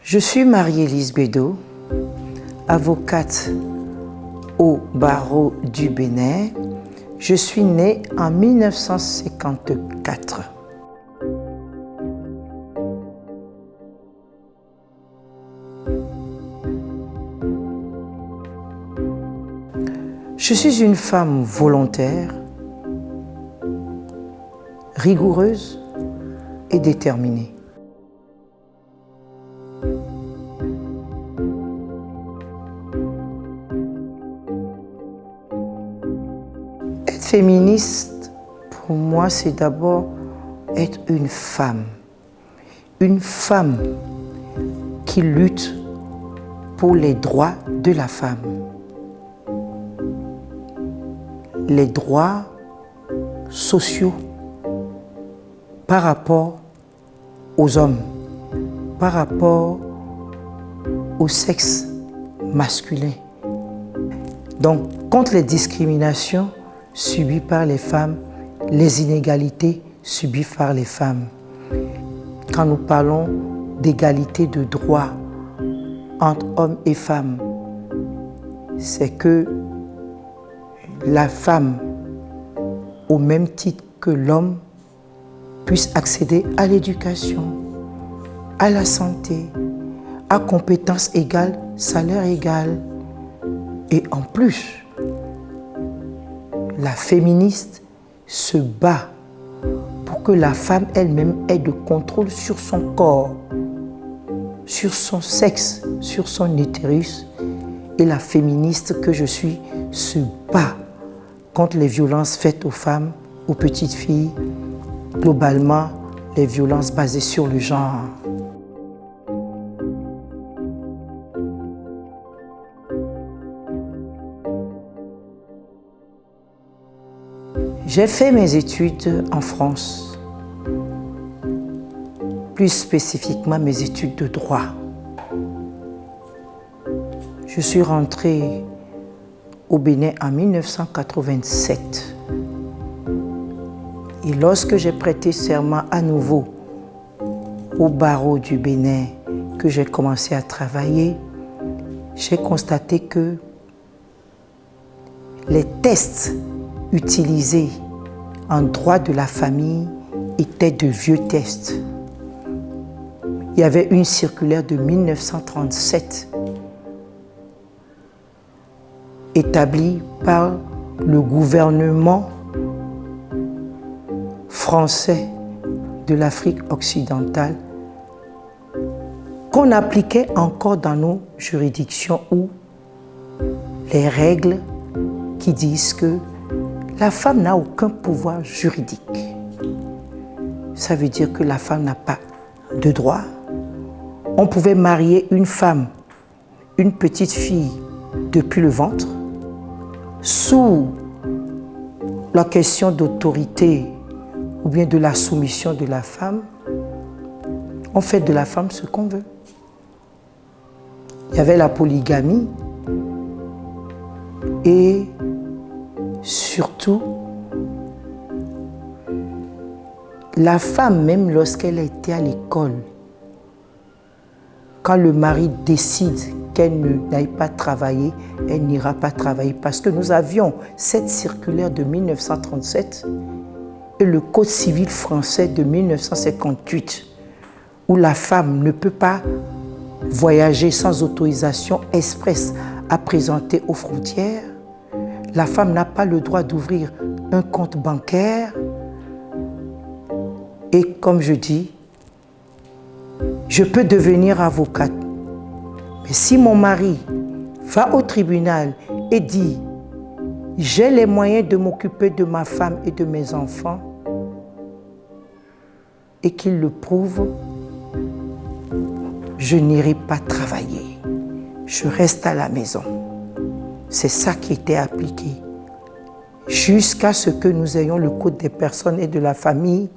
Je suis Marie-Élise Bédot, avocate au barreau du Bénin. Je suis née en 1954. Je suis une femme volontaire, rigoureuse et déterminée. Être féministe, pour moi, c'est d'abord être une femme qui lutte pour les droits de la femme. Les droits sociaux par rapport aux hommes, par rapport au sexe masculin. Donc, contre les discriminations subies par les femmes, les inégalités subies par les femmes. Quand nous parlons d'égalité de droits entre hommes et femmes, c'est que la femme, au même titre que l'homme, puisse accéder à l'éducation, à la santé, à compétences égales, salaire égal. Et en plus, la féministe se bat pour que la femme elle-même ait le contrôle sur son corps, sur son sexe, sur son utérus. Et la féministe que je suis se bat contre les violences faites aux femmes, aux petites filles, globalement les violences basées sur le genre. J'ai fait mes études en France, plus spécifiquement mes études de droit. Je suis rentrée au Bénin en 1987. Et lorsque j'ai prêté serment à nouveau au barreau du Bénin, que j'ai commencé à travailler, j'ai constaté que les tests utilisés en droit de la famille étaient de vieux tests. Il y avait une circulaire de 1937 établie par le gouvernement français de l'Afrique occidentale qu'on appliquait encore dans nos juridictions, où les règles qui disent que la femme n'a aucun pouvoir juridique. Ça veut dire que la femme n'a pas de droit. On pouvait marier une femme, une petite fille depuis le ventre, sous la question d'autorité ou bien de la soumission de la femme. On fait de la femme ce qu'on veut. Il y avait la polygamie et surtout, la femme, même lorsqu'elle était à l'école, quand le mari décide qu'elle n'aille pas travailler, elle n'ira pas travailler, parce que nous avions cette circulaire de 1937 et le Code civil français de 1958, où la femme ne peut pas voyager sans autorisation expresse à présenter aux frontières. La femme n'a pas le droit d'ouvrir un compte bancaire. Et comme je dis, je peux devenir avocate. Mais si mon mari va au tribunal et dit « j'ai les moyens de m'occuper de ma femme et de mes enfants » et qu'il le prouve, je n'irai pas travailler. Je reste à la maison. C'est ça qui était appliqué. Jusqu'à ce que nous ayons le Code des personnes et de la famille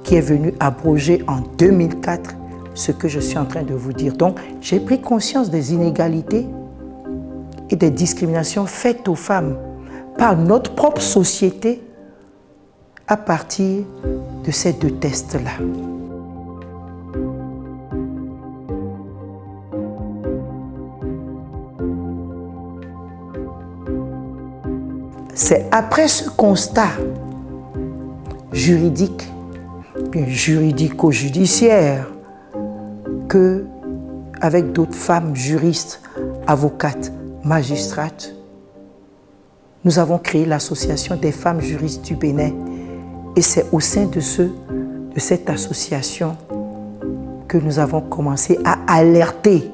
qui est venu abroger en 2004 ce que je suis en train de vous dire. Donc, j'ai pris conscience des inégalités et des discriminations faites aux femmes par notre propre société à partir de ces deux tests-là. C'est après ce constat juridique, bien juridico-judiciaire, que, avec d'autres femmes juristes, avocates, magistrates, nous avons créé l'Association des femmes juristes du Bénin. Et c'est au sein de cette association que nous avons commencé à alerter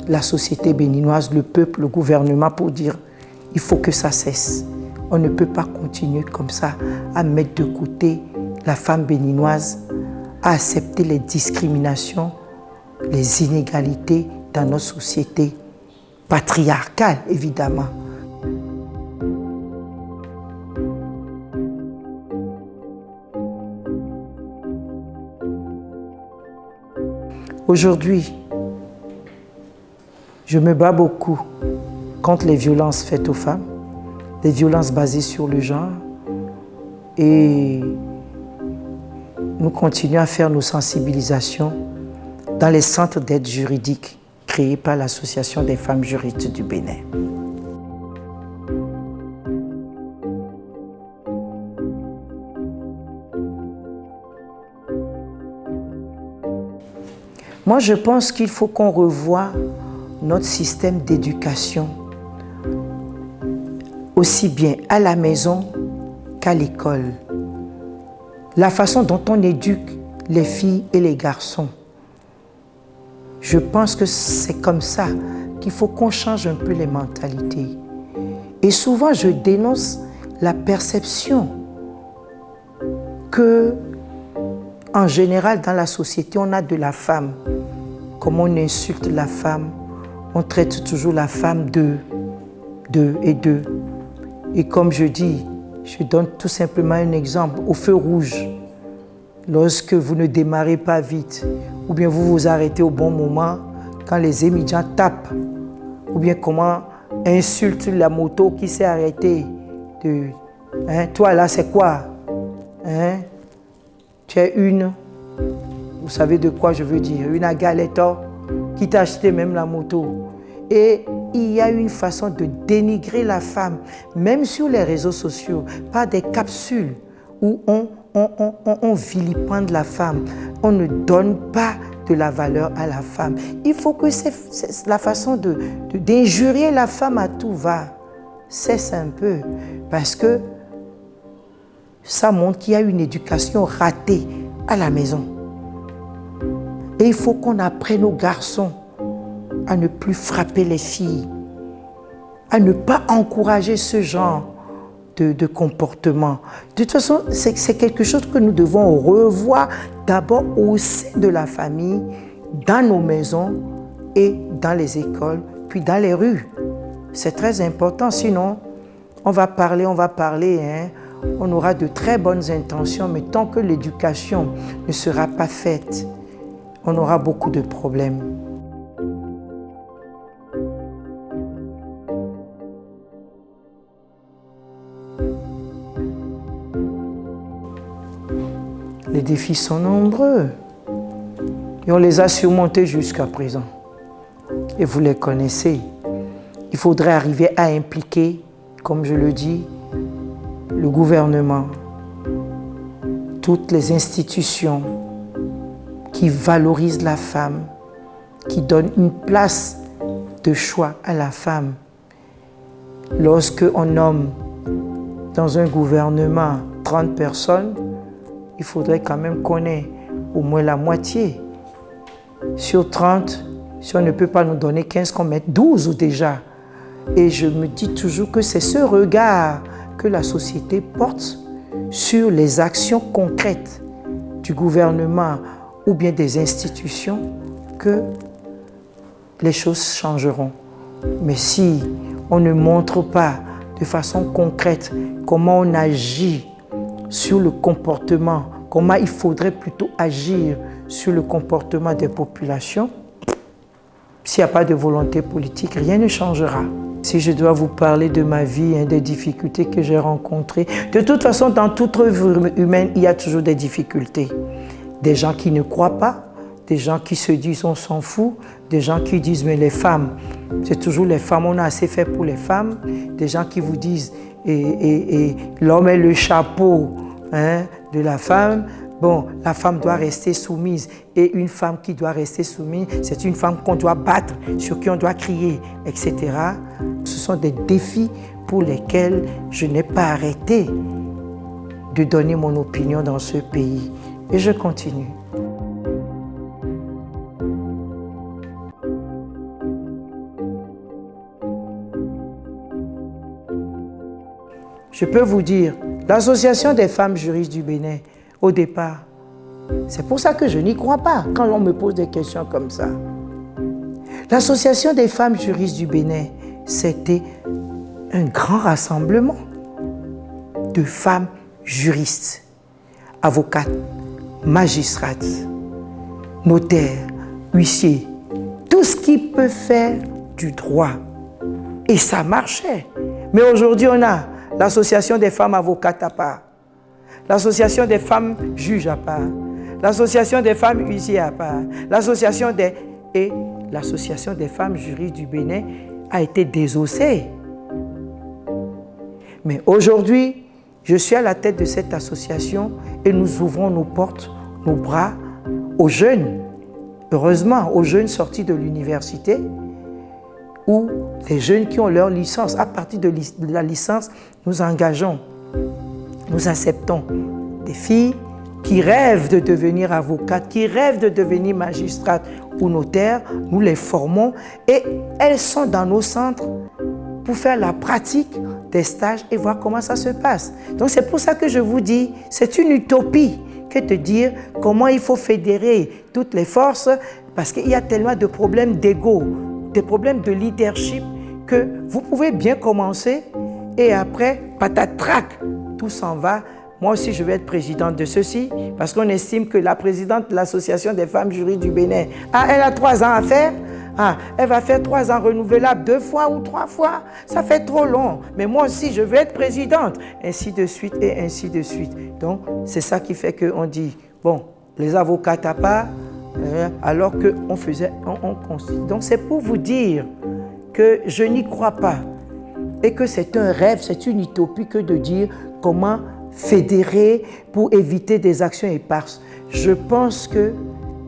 la société béninoise, le peuple, le gouvernement pour dire il faut que ça cesse. On ne peut pas continuer comme ça à mettre de côté la femme béninoise, à accepter les discriminations, les inégalités dans notre société patriarcale, évidemment. Aujourd'hui, je me bats beaucoup contre les violences faites aux femmes, les violences basées sur le genre, et nous continuons à faire nos sensibilisations dans les centres d'aide juridique créés par l'Association des femmes juristes du Bénin. Moi, je pense qu'il faut qu'on revoie notre système d'éducation, aussi bien à la maison qu'à l'école. La façon dont on éduque les filles et les garçons. Je pense que c'est comme ça qu'il faut qu'on change un peu les mentalités. Et souvent, je dénonce la perception que, en général, dans la société, on a de la femme. Comment on insulte la femme, on traite toujours la femme de. Et comme je dis, je donne tout simplement un exemple. Au feu rouge, lorsque vous ne démarrez pas vite, ou bien vous vous arrêtez au bon moment, quand les émigrants tapent, ou bien comment insulte la moto qui s'est arrêtée. Toi là, c'est quoi? Tu es une, vous savez de quoi je veux dire, une agaletta qui t'a acheté même la moto. Et il y a une façon de dénigrer la femme, même sur les réseaux sociaux, par des capsules où on vilipende la femme. On ne donne pas de la valeur à la femme. Il faut que c'est la façon d'injurier la femme à tout va. Cesse un peu, parce que ça montre qu'il y a une éducation ratée à la maison. Et il faut qu'on apprenne aux garçons à ne plus frapper les filles, à ne pas encourager ce genre de comportement. De toute façon, c'est quelque chose que nous devons revoir d'abord au sein de la famille, dans nos maisons et dans les écoles, puis dans les rues. C'est très important, sinon on va parler, on aura de très bonnes intentions, mais tant que l'éducation ne sera pas faite, on aura beaucoup de problèmes. Les défis sont nombreux et on les a surmontés jusqu'à présent. Et vous les connaissez. Il faudrait arriver à impliquer, comme je le dis, le gouvernement, toutes les institutions qui valorisent la femme, qui donnent une place de choix à la femme. Lorsque on nomme dans un gouvernement 30 personnes, il faudrait quand même qu'on ait au moins la moitié. Sur 30, si on ne peut pas nous donner 15, qu'on mette 12 déjà. Et je me dis toujours que c'est ce regard que la société porte sur les actions concrètes du gouvernement ou bien des institutions que les choses changeront. Mais si on ne montre pas de façon concrète comment on agit sur le comportement, comment il faudrait plutôt agir sur le comportement des populations, s'il n'y a pas de volonté politique, rien ne changera. Si je dois vous parler de ma vie, des difficultés que j'ai rencontrées, de toute façon, dans toute œuvre humaine, il y a toujours des difficultés. Des gens qui ne croient pas, des gens qui se disent on s'en fout, des gens qui disent mais les femmes, c'est toujours les femmes, on a assez fait pour les femmes, des gens qui vous disent et l'homme est le chapeau de la femme. Bon, la femme doit rester soumise et une femme qui doit rester soumise, c'est une femme qu'on doit battre, sur qui on doit crier, etc. Ce sont des défis pour lesquels je n'ai pas arrêté de donner mon opinion dans ce pays. Et je continue. Je peux vous dire, l'Association des femmes juristes du Bénin, au départ, c'est pour ça que je n'y crois pas quand on me pose des questions comme ça. L'Association des femmes juristes du Bénin, c'était un grand rassemblement de femmes juristes, avocates, magistrates, notaires, huissiers, tout ce qui peut faire du droit. Et ça marchait. Mais aujourd'hui, on a l'Association des femmes avocates à part, l'Association des femmes juges à part, l'Association des femmes huissiers à part, l'Association des femmes juristes du Bénin a été désossée. Mais aujourd'hui, je suis à la tête de cette association et nous ouvrons nos portes, nos bras aux jeunes, heureusement aux jeunes sortis de l'université ou les jeunes qui ont leur licence. À partir de la licence, nous engageons, nous acceptons des filles qui rêvent de devenir avocates, qui rêvent de devenir magistrates ou notaires. Nous les formons et elles sont dans nos centres pour faire la pratique des stages et voir comment ça se passe. Donc c'est pour ça que je vous dis, c'est une utopie que de dire comment il faut fédérer toutes les forces, parce qu'il y a tellement de problèmes d'ego, des problèmes de leadership, que vous pouvez bien commencer et après, patatrac, tout s'en va. Moi aussi, je vais être présidente de ceci, parce qu'on estime que la présidente de l'Association des femmes juristes du Bénin, elle a 3 ans à faire. Elle va faire 3 ans renouvelables 2 fois ou 3 fois. Ça fait trop long. Mais moi aussi, je veux être présidente. Ainsi de suite et ainsi de suite. Donc, c'est ça qui fait qu'on dit, bon, les avocats à part, alors qu'on faisait... Donc, c'est pour vous dire que je n'y crois pas. Et que c'est un rêve, c'est une utopie que de dire comment fédérer pour éviter des actions éparses. Je pense que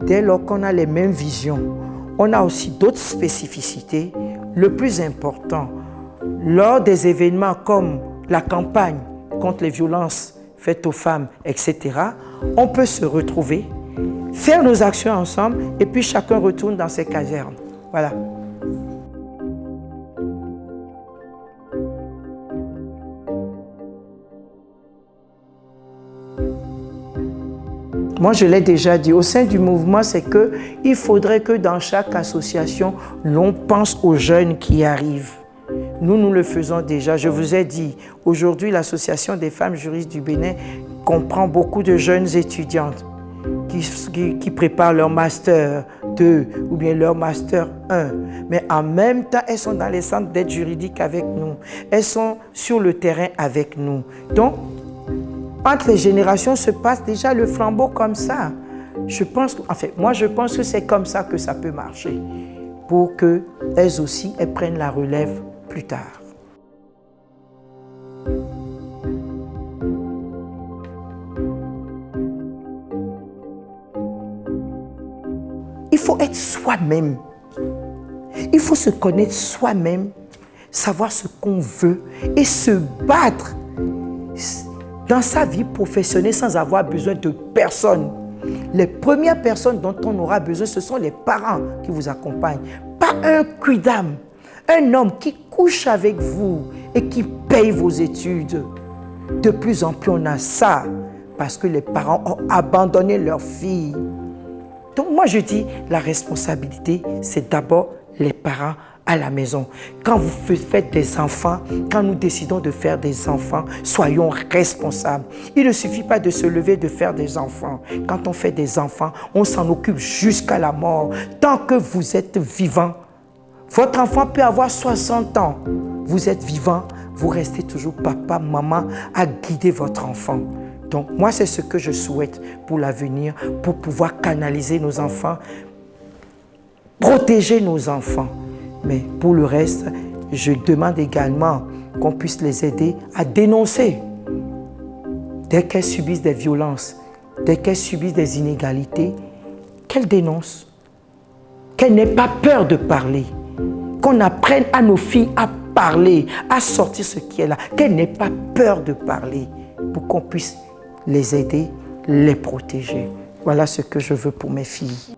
dès lors qu'on a les mêmes visions, on a aussi d'autres spécificités. Le plus important, lors des événements comme la campagne contre les violences faites aux femmes, etc., on peut se retrouver, faire nos actions ensemble et puis chacun retourne dans ses casernes. Voilà. Moi, je l'ai déjà dit, au sein du mouvement, c'est qu'il faudrait que dans chaque association, l'on pense aux jeunes qui arrivent. Nous le faisons déjà. Je vous ai dit, aujourd'hui, l'Association des femmes juristes du Bénin comprend beaucoup de jeunes étudiantes qui préparent leur Master 2 ou bien leur Master 1. Mais en même temps, elles sont dans les centres d'aide juridique avec nous. Elles sont sur le terrain avec nous. Donc, entre les générations se passe déjà le flambeau comme ça. Moi je pense que c'est comme ça que ça peut marcher, pour qu'elles aussi, elles prennent la relève plus tard. Il faut être soi-même. Il faut se connaître soi-même, savoir ce qu'on veut et se battre dans sa vie professionnelle sans avoir besoin de personne. Les premières personnes dont on aura besoin, ce sont les parents qui vous accompagnent. Pas un quidam, un homme qui couche avec vous et qui paye vos études. De plus en plus, on a ça parce que les parents ont abandonné leurs filles. Donc moi, je dis, la responsabilité, c'est d'abord les parents à la maison. Quand vous faites des enfants, quand nous décidons de faire des enfants, soyons responsables. Il ne suffit pas de se lever de faire des enfants. Quand on fait des enfants, on s'en occupe jusqu'à la mort. Tant que vous êtes vivant, votre enfant peut avoir 60 ans. Vous êtes vivant, vous restez toujours papa, maman à guider votre enfant. Donc moi, c'est ce que je souhaite pour l'avenir, pour pouvoir canaliser nos enfants, protéger nos enfants. Mais pour le reste, je demande également qu'on puisse les aider à dénoncer. Dès qu'elles subissent des violences, dès qu'elles subissent des inégalités, qu'elles dénoncent. Qu'elles n'aient pas peur de parler. Qu'on apprenne à nos filles à parler, à sortir ce qui est là. Qu'elles n'aient pas peur de parler pour qu'on puisse les aider, les protéger. Voilà ce que je veux pour mes filles.